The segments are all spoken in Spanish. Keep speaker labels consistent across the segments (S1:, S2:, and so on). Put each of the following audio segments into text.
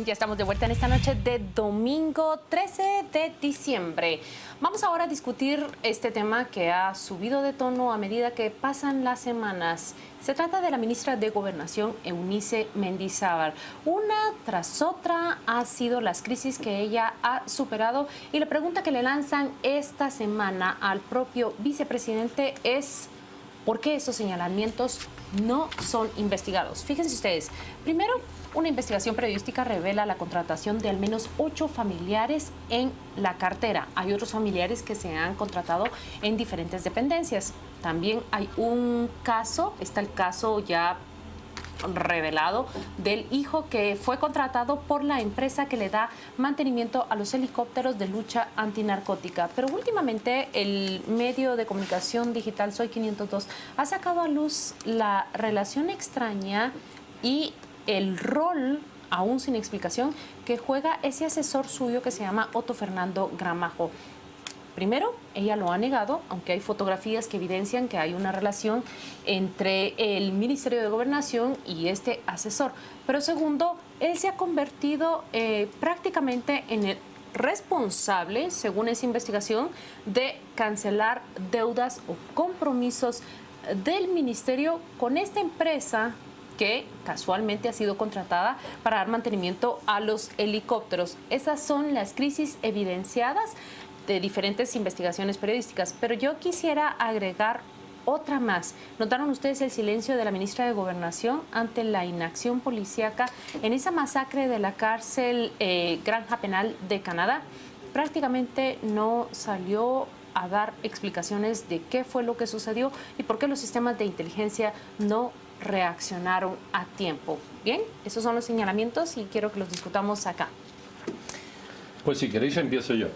S1: Ya estamos de vuelta en esta noche de domingo 13 de diciembre. Vamos ahora a discutir este tema que ha subido de tono a medida que pasan las semanas. Se trata de la ministra de Gobernación, Eunice Mendizábal. Una tras otra ha sido las crisis que ella ha superado, y la pregunta que le lanzan esta semana al propio vicepresidente es: ¿por qué esos señalamientos no son investigados? Fíjense ustedes, primero, una investigación periodística revela la contratación de al menos 8 familiares en la cartera. Hay otros familiares que se han contratado en diferentes dependencias. También hay un caso, está el caso ya revelado del hijo que fue contratado por la empresa que le da mantenimiento a los helicópteros de lucha antinarcótica. Pero últimamente el medio de comunicación digital Soy 502 ha sacado a luz la relación extraña y el rol, aún sin explicación, que juega ese asesor suyo que se llama Otto Fernando Gramajo. Primero, ella lo ha negado, aunque hay fotografías que evidencian que hay una relación entre el Ministerio de Gobernación y este asesor. Pero segundo, él se ha convertido prácticamente en el responsable, según esa investigación, de cancelar deudas o compromisos del ministerio con esta empresa que casualmente ha sido contratada para dar mantenimiento a los helicópteros. Esas son las crisis evidenciadas de diferentes investigaciones periodísticas, pero yo quisiera agregar otra más. ¿Notaron ustedes el silencio de la ministra de Gobernación ante la inacción policíaca en esa masacre de la cárcel Granja Penal de Canadá? Prácticamente no salió a dar explicaciones de qué fue lo que sucedió y por qué los sistemas de inteligencia no reaccionaron a tiempo. Bien, esos son los señalamientos y quiero que los discutamos acá.
S2: Pues si queréis empiezo yo.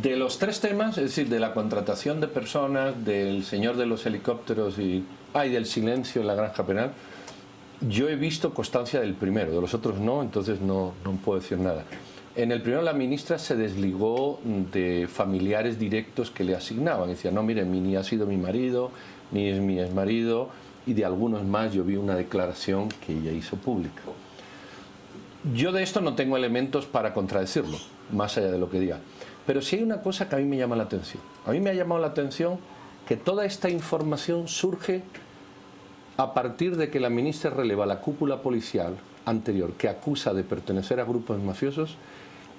S2: De los tres temas, es decir, de la contratación de personas, del señor de los helicópteros y del silencio en la Granja Penal, yo he visto constancia del primero, de los otros no, entonces no puedo decir nada. En el primero la ministra se desligó de familiares directos que le asignaban. Decía, no, mire, ni ha sido mi marido, ni es mi exmarido, y de algunos más yo vi una declaración que ella hizo pública. Yo de esto no tengo elementos para contradecirlo, más allá de lo que diga. Pero sí hay una cosa que a mí me llama la atención. A mí me ha llamado la atención que toda esta información surge a partir de que la ministra releva la cúpula policial anterior que acusa de pertenecer a grupos mafiosos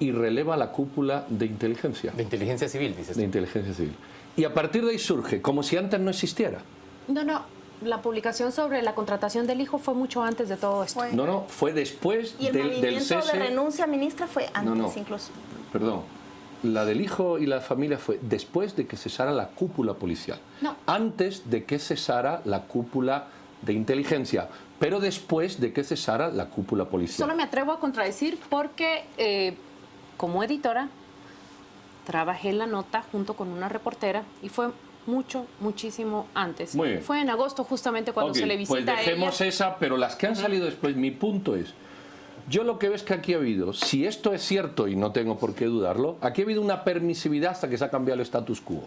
S2: y releva la cúpula de inteligencia.
S3: De inteligencia civil, dices tú.
S2: De inteligencia civil. Y a partir de ahí surge, como si antes no existiera.
S1: No. La publicación sobre la contratación del hijo fue mucho antes de todo esto.
S2: No, fue después
S4: y el
S2: del cese.
S4: movimiento de renuncia, ministra, fue antes incluso.
S2: Perdón. La del hijo y la familia fue después de que cesara la cúpula policial.
S1: No.
S2: Antes de que cesara la cúpula de inteligencia, pero después de que cesara la cúpula policial.
S1: Solo me atrevo a contradecir porque como editora trabajé la nota junto con una reportera y fue muchísimo antes.
S2: Muy bien.
S1: Fue en agosto justamente cuando se le visita
S2: pues dejemos
S1: a ella.
S2: esa, pero las que han salido después, mi punto es, yo lo que veo es que aquí ha habido, si esto es cierto y no tengo por qué dudarlo, aquí ha habido una permisividad hasta que se ha cambiado el status quo.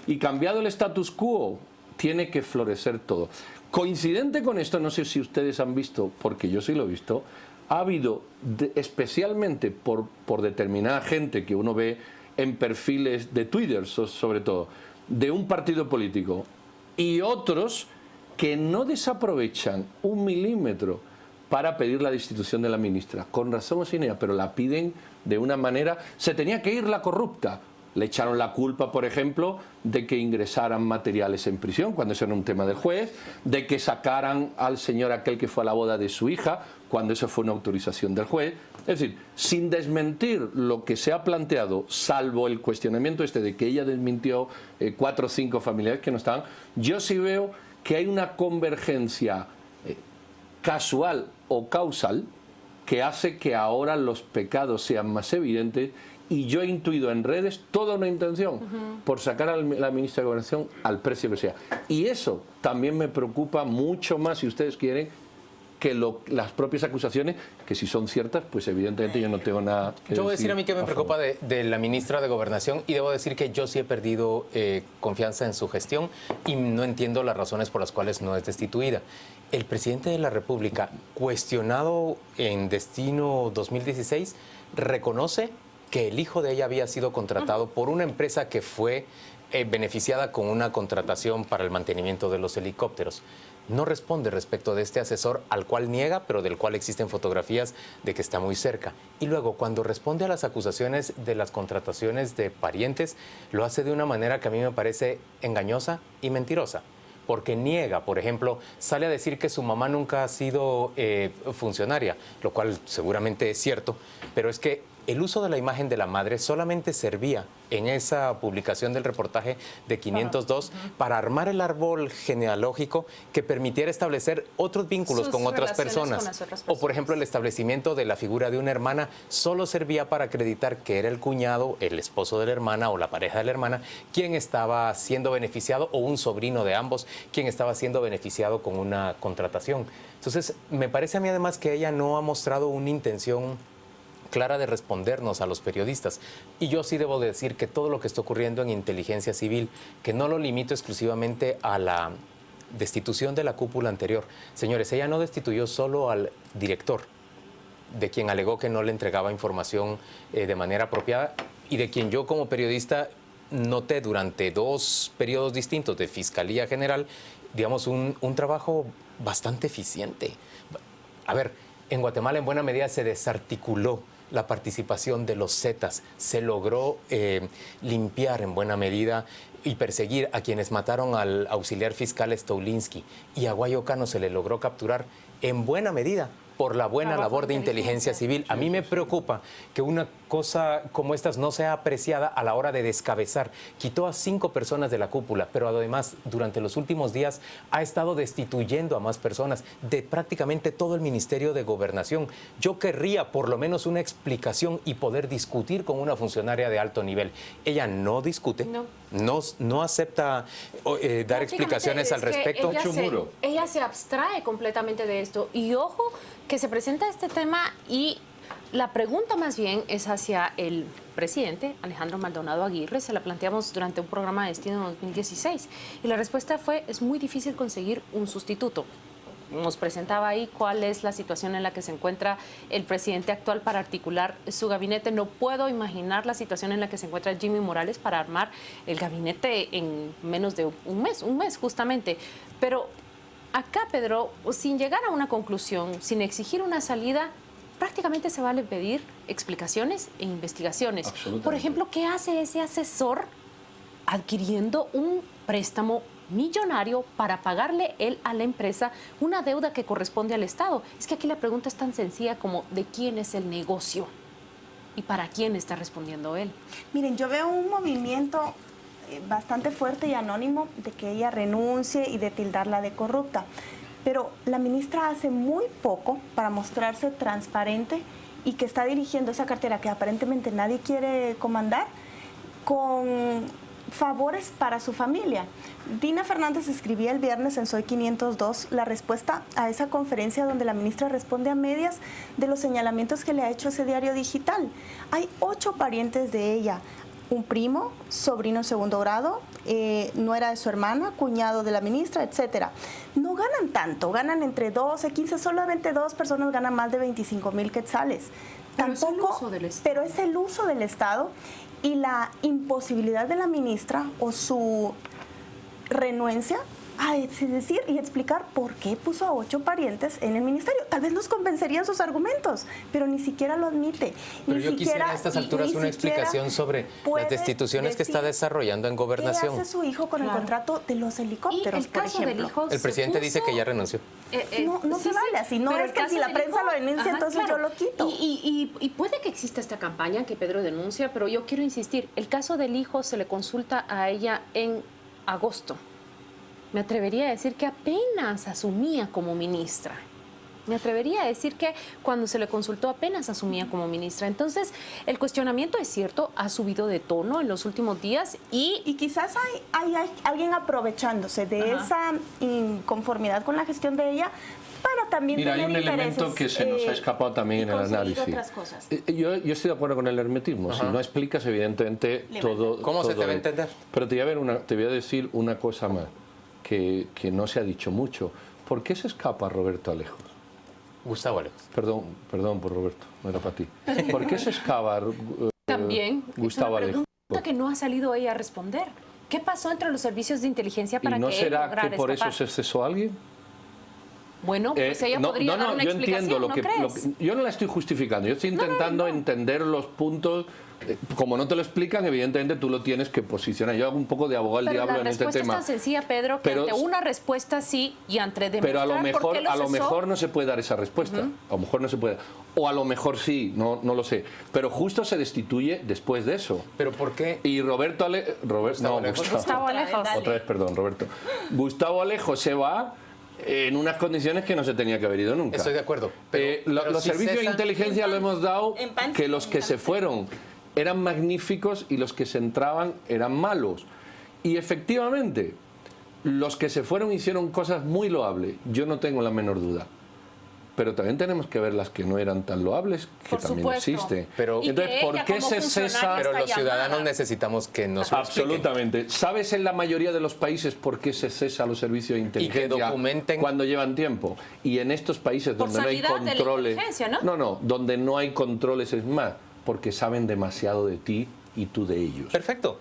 S2: Y cambiado el status quo, tiene que florecer todo. Coincidente con esto, no sé si ustedes han visto, porque yo sí lo he visto, ha habido, especialmente por determinada gente que uno ve en perfiles de Twitter, sobre todo, de un partido político, y otros que no desaprovechan un milímetro para pedir la destitución de la ministra, con razón o sin ella, pero la piden de una manera. Se tenía que ir la corrupta. Le echaron la culpa, por ejemplo, de que ingresaran materiales en prisión, cuando eso era un tema del juez, de que sacaran al señor aquel que fue a la boda de su hija, cuando eso fue una autorización del juez. Es decir, sin desmentir lo que se ha planteado, salvo el cuestionamiento de que ella desmintió 4 o 5 familiares que no estaban, yo sí veo que hay una convergencia casual o causal que hace que ahora los pecados sean más evidentes, y yo he intuido en redes toda una intención por sacar a la ministra de Gobernación al precio que sea. Y eso también me preocupa mucho más, si ustedes quieren, que las propias acusaciones, que si son ciertas, pues evidentemente yo no tengo nada que
S3: Yo voy a decir a mí que me preocupa
S2: favor.
S3: de la ministra de Gobernación, y debo decir que yo sí he perdido confianza en su gestión y no entiendo las razones por las cuales no es destituida. El presidente de la República, cuestionado en Destino 2016, reconoce que el hijo de ella había sido contratado por una empresa que fue beneficiada con una contratación para el mantenimiento de los helicópteros. No responde respecto de este asesor, al cual niega, pero del cual existen fotografías de que está muy cerca. Y luego, cuando responde a las acusaciones de las contrataciones de parientes, lo hace de una manera que a mí me parece engañosa y mentirosa. Porque niega, por ejemplo, sale a decir que su mamá nunca ha sido funcionaria, lo cual seguramente es cierto, pero es que el uso de la imagen de la madre solamente servía en esa publicación del reportaje de 502 para armar el árbol genealógico que permitiera establecer otros vínculos con otras personas. O, por ejemplo, el establecimiento de la figura de una hermana solo servía para acreditar que era el cuñado, el esposo de la hermana o la pareja de la hermana quien estaba siendo beneficiado, o un sobrino de ambos quien estaba siendo beneficiado con una contratación. Entonces, me parece a mí además que ella no ha mostrado una intención clara de respondernos a los periodistas. Y yo sí debo decir que todo lo que está ocurriendo en inteligencia civil, que no lo limito exclusivamente a la destitución de la cúpula anterior. Señores, ella no destituyó solo al director, de quien alegó que no le entregaba información de manera apropiada, y de quien yo como periodista noté durante 2 periodos distintos de Fiscalía General, digamos, un trabajo bastante eficiente. A ver, en Guatemala en buena medida se desarticuló la participación de los Zetas, se logró limpiar en buena medida y perseguir a quienes mataron al auxiliar fiscal Staulinski, y a Guayo Cano se le logró capturar en buena medida por la buena labor de inteligencia civil. A mí me preocupa que una cosa como estas no sea apreciada a la hora de descabezar. Quitó a 5 personas de la cúpula, pero además durante los últimos días ha estado destituyendo a más personas de prácticamente todo el Ministerio de Gobernación. Yo querría por lo menos una explicación y poder discutir con una funcionaria de alto nivel. Ella no discute, no acepta dar explicaciones al respecto.
S1: Ella se abstrae completamente de esto. Y ojo, que se presenta este tema, y la pregunta más bien es hacia el presidente Alejandro Maldonado Aguirre. Se la planteamos durante un programa de Destino 2016 y la respuesta fue: es muy difícil conseguir un sustituto. Nos presentaba ahí cuál es la situación en la que se encuentra el presidente actual para articular su gabinete. No puedo imaginar la situación en la que se encuentra Jimmy Morales para armar el gabinete en menos de un mes justamente. Pero acá, Pedro, sin llegar a una conclusión, sin exigir una salida, prácticamente se vale pedir explicaciones e investigaciones. Por ejemplo, ¿qué hace ese asesor adquiriendo un préstamo millonario para pagarle él a la empresa una deuda que corresponde al Estado? Es que aquí la pregunta es tan sencilla como: ¿de quién es el negocio? ¿Y para quién está respondiendo él?
S4: Miren, yo veo un movimiento bastante fuerte y anónimo de que ella renuncie y de tildarla de corrupta. Pero la ministra hace muy poco para mostrarse transparente y que está dirigiendo esa cartera que aparentemente nadie quiere comandar con favores para su familia. Dina Fernández escribía el viernes en Soy 502 la respuesta a esa conferencia donde la ministra responde a medias de los señalamientos que le ha hecho ese diario digital. Hay 8 parientes de ella: un primo, sobrino en 2º grado, nuera de su hermana, cuñado de la ministra, etcétera. No ganan tanto, ganan entre 12, 15, solamente 2 personas ganan más de 25,000 quetzales.
S1: Pero es el uso del Estado.
S4: Pero es el uso del Estado y la imposibilidad de la ministra o su renuencia a decir y explicar por qué puso a 8 parientes en el ministerio. Tal vez nos convencerían sus argumentos, pero ni siquiera lo admite.
S3: Pero yo quisiera a estas alturas una explicación sobre las destituciones que está desarrollando en Gobernación.
S4: ¿Qué hace su hijo con el contrato de los helicópteros,
S1: ¿Y el caso
S4: por
S1: del
S4: ejemplo?
S1: hijo
S3: El presidente dice que ya renunció.
S4: No se vale así. No es que si la prensa lo denuncia, entonces yo lo quito.
S1: Y puede que exista esta campaña que Pedro denuncia, pero yo quiero insistir. El caso del hijo se le consulta a ella en agosto. Me atrevería a decir que apenas asumía como ministra. Me atrevería a decir que cuando se le consultó apenas asumía como ministra. Entonces, el cuestionamiento es cierto, ha subido de tono en los últimos días
S4: y quizás hay alguien aprovechándose de esa inconformidad con la gestión de ella para también
S2: Mira,
S4: tener
S2: hay un elemento
S4: intereses,
S2: que se nos ha escapado también en el análisis.
S4: otras cosas.
S2: Yo estoy de acuerdo con el hermetismo. Si no explicas, evidentemente, todo...
S3: ¿Cómo se te va a entender?
S2: Pero te voy a decir una cosa más, que no se ha dicho mucho. ¿Por qué se escapa Roberto Alejos?
S3: Gustavo Alejos.
S2: Perdón por Roberto, no era para ti. ¿Por qué se escapa
S1: también.
S2: Gustavo
S1: es una
S2: Alejos?
S1: pregunta que no ha salido ella a responder. ¿Qué pasó entre los servicios de inteligencia para
S2: ¿Y no
S1: que él
S2: será
S1: lograra
S2: que por eso
S1: escapar?
S2: se cesó a alguien?
S1: Bueno, pues ella podría dar una
S2: yo
S1: explicación,
S2: entiendo
S1: ¿no crees?
S2: yo no la estoy justificando, yo estoy intentando entender los puntos. Como no te lo explican, evidentemente tú lo tienes que posicionar. Yo hago un poco de abogado al diablo en este tema.
S1: La respuesta es tan sencilla, Pedro, que ante una respuesta sí y ante demostrar
S2: pero a lo
S1: cesó,
S2: mejor no se puede dar esa respuesta. A lo mejor no se puede. O a lo mejor sí, no lo sé. Pero justo se destituye después de eso.
S3: ¿Pero por qué?
S2: Y Gustavo
S1: Alejos.
S2: Otra vez, perdón, Roberto. Gustavo Alejos se va en unas condiciones que no se tenía que haber ido nunca.
S3: Estoy de acuerdo.
S2: Los
S3: si
S2: servicios de
S3: cesan-
S2: inteligencia lo hemos dado, que los que se fueron eran magníficos y los que se entraban eran malos. Y efectivamente, los que se fueron hicieron cosas muy loables, yo no tengo la menor duda. Pero también tenemos que ver las que no eran tan loables, que
S1: Por
S2: también
S1: supuesto.
S2: existen.
S3: Pero-
S2: entonces, ¿por qué se cesa?
S3: Pero los
S1: esta
S3: ciudadanos
S1: llamada.
S3: necesitamos que nos lo expliquen.
S2: Absolutamente. ¿Sabes en la mayoría de los países por qué se cesa los servicios de inteligencia
S3: documenten-
S2: cuando llevan tiempo? Y en estos países
S1: Por
S2: donde no hay
S1: sanidad de la
S2: controles...
S1: inteligencia, ¿no?
S2: No, donde no hay controles es más, porque saben demasiado de ti y tú de ellos.
S3: Perfecto,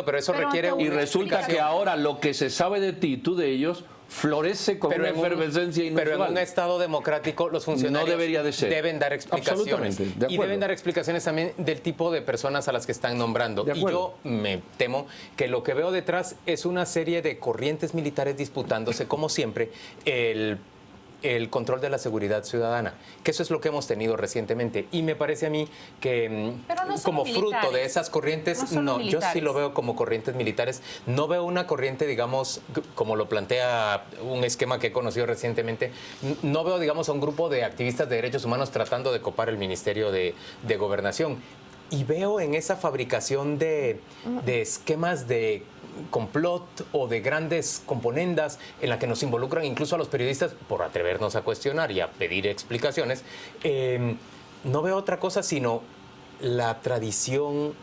S3: pero eso
S1: Pero
S3: requiere
S1: ante
S2: Y
S1: una
S2: resulta que
S1: explicación.
S2: ahora lo que se sabe de ti y tú de ellos florece con una efervescencia inusual.
S3: Pero en un Estado democrático los funcionarios
S2: No debería de ser.
S3: deben dar explicaciones.
S2: Absolutamente, de
S3: Y
S2: acuerdo.
S3: deben dar explicaciones también del tipo de personas a las que están nombrando.
S2: De
S3: Y
S2: acuerdo.
S3: yo me temo que lo que veo detrás es una serie de corrientes militares disputándose, como siempre, el control de la seguridad ciudadana, que eso es lo que hemos tenido recientemente. Y me parece a mí que
S1: Pero no solo
S3: como fruto
S1: militares.
S3: de esas corrientes,
S1: No solo
S3: no, yo sí
S1: militares.
S3: lo veo como corrientes militares. No veo una corriente, digamos, como lo plantea un esquema que he conocido recientemente, no veo, digamos, a un grupo de activistas de derechos humanos tratando de copar el Ministerio de Gobernación. Y veo en esa fabricación de esquemas de complot o de grandes componendas en la que nos involucran incluso a los periodistas por atrevernos a cuestionar y a pedir explicaciones, no veo otra cosa sino la tradición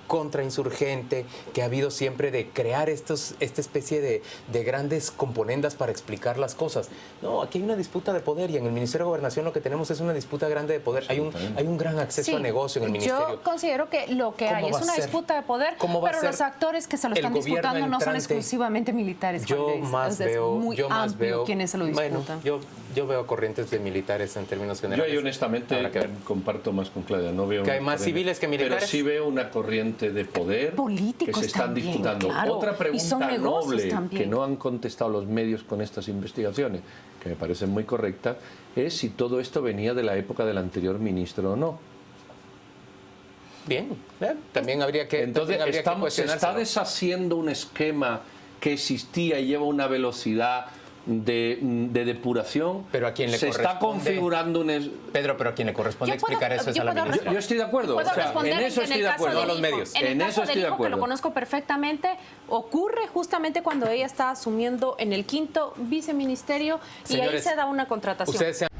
S3: contrainsurgente que ha habido siempre de crear esta especie de grandes componendas para explicar las cosas. No, aquí hay una disputa de poder y en el Ministerio de Gobernación lo que tenemos es una disputa grande de poder. Hay un gran acceso a negocio en el Ministerio.
S1: Yo considero que lo que hay es una disputa de poder,
S3: ¿Cómo va a
S1: pero
S3: ser
S1: los actores que se lo
S3: el
S1: están
S3: gobierno
S1: disputando no son
S3: entrante?
S1: exclusivamente militares.
S3: Yo
S1: Juan Luis.
S3: más
S1: O sea,
S3: veo,
S1: es muy amplio quienes se lo disputan.
S3: Bueno, yo veo corrientes de militares en términos
S2: Yo
S3: generales.
S2: ahí honestamente
S3: Habrá que ver.
S2: comparto más con Claudia. No veo
S3: Que hay
S2: una
S3: más
S2: corriente,
S3: civiles que militares.
S2: Pero sí veo una corriente de poder
S1: Políticos
S2: que se están
S1: también,
S2: disputando.
S1: claro.
S2: Otra
S1: Y son
S2: pregunta
S1: negocios
S2: noble
S1: también.
S2: que no han contestado los medios con estas investigaciones, que me parecen muy correctas, es si todo esto venía de la época del anterior ministro o no.
S3: Bien, también habría que,
S2: Entonces,
S3: también habría que
S2: se
S3: cuestionarse.
S2: está deshaciendo un esquema que existía y lleva una velocidad de depuración.
S3: Pero a quién le
S2: se está
S3: corresponde,
S2: configurando un...
S3: Pedro, pero a quien le corresponde
S1: Yo puedo-
S3: explicar eso es
S1: yo
S3: a la
S1: puedo
S3: ministra.
S2: Yo estoy de acuerdo.
S1: Puedo
S2: O sea,
S1: responder
S2: en eso
S1: que
S2: estoy
S1: el
S2: de
S1: caso
S2: acuerdo.
S3: No a los
S1: del hijo.
S3: medios.
S1: En el
S2: En
S1: caso
S2: eso
S1: del
S2: estoy de
S1: hijo, que lo
S2: acuerdo.
S1: conozco perfectamente, ocurre justamente cuando ella está asumiendo en el 5º viceministerio y ahí
S3: Señores,
S1: se da una contratación.
S3: Ustedes se han